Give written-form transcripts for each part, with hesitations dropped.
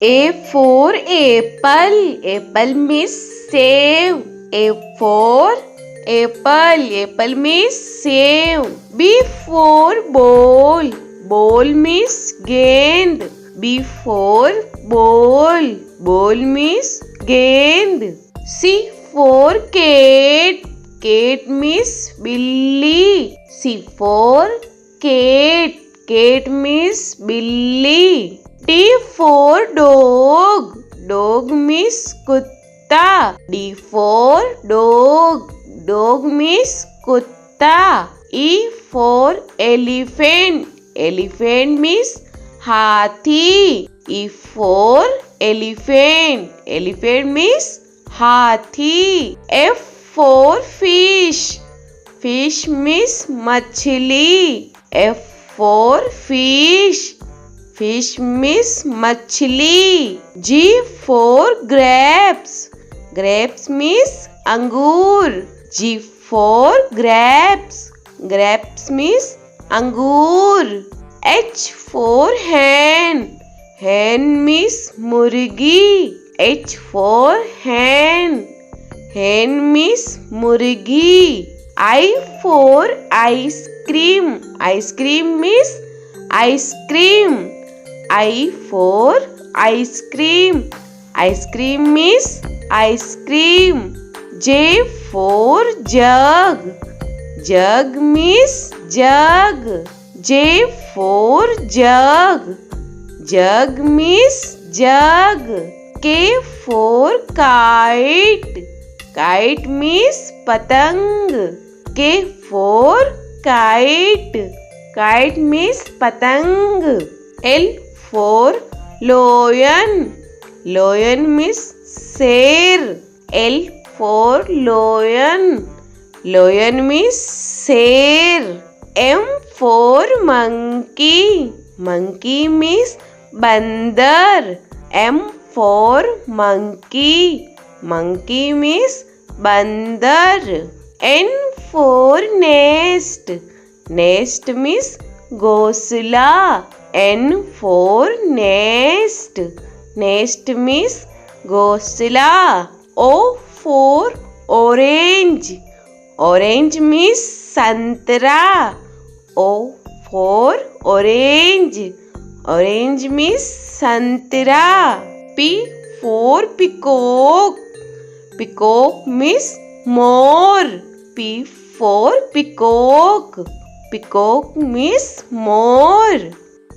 A for apple. Apple means save. A for apple. Apple means save. B for ball. Ball means gend. B for ball. Ball means gend. C for cat. Cat means billy. C for cat. Cat means billy. D for dog. Dog means kutta. D for dog. Dog means kutta. E for elephant. Elephant means hathi. E for elephant. Elephant means hathi. F for fish. Fish means machli. F for fish. Fish means machli. G for grapes. Grapes means angur. G for grapes. Grapes means angur. H for hen. Hen means murgi. H for hen. Hen means murgi. I for ice cream. Ice cream means ice cream. I for ice cream. Ice cream means ice cream. J for jug. Jug means jug. J for jug. Jug means jug. K for kite. Kite means patang. K for kite. Kite means patang. L for lion. Lion means sher. L for lion. Lion means sher. M for monkey. Monkey means bandar. M for monkey. Monkey means bandar. N for nest. Nest means ghosla. N for nest. Nest means ghosla. O for orange. Orange means santra. O for orange. Orange means santra. P for peacock. Peacock means more. P for peacock. Peacock means more.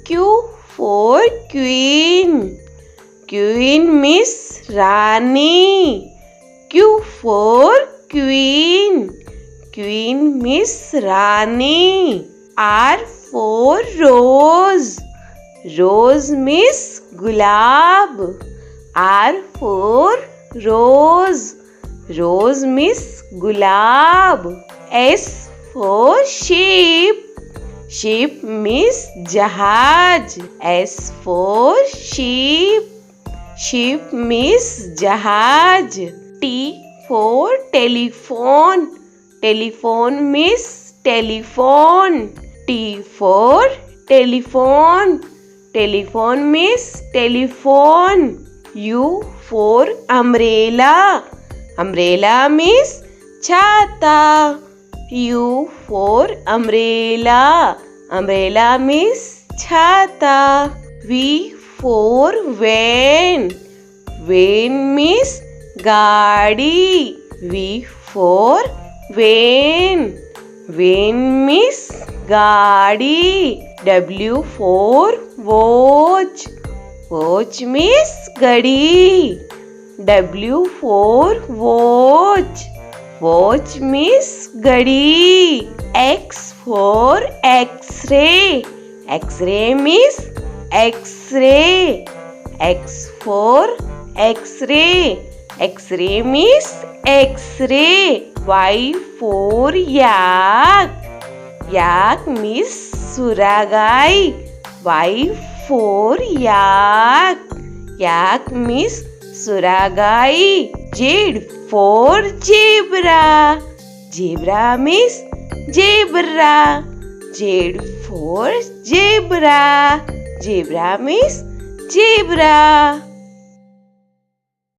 Q for queen. Queen means Rani. Q for queen. Queen means Rani. R for rose. Rose means gulab. R for rose. Rose means gulab. S for sheep. Sheep means jahaj. S for sheep. Sheep means jahaj. T for telephone. Telephone means telephone. T for telephone. Telephone means telephone. U for umbrella. Umbrella means chhata. U for umbrella. Umbrella means chhata. V for van. Van means gaadi. V for van. Van means gaadi. W for watch. Watch means gadi. W for watch. Watch means gadi. X for X-ray. X-ray means X-ray. X for X-ray. X-ray means X-ray. Y for yak. Yak means suragai. Y for yak. Yak means suragai. Z for zebra. Zebra means zebra. Z for zebra. Zebra means zebra.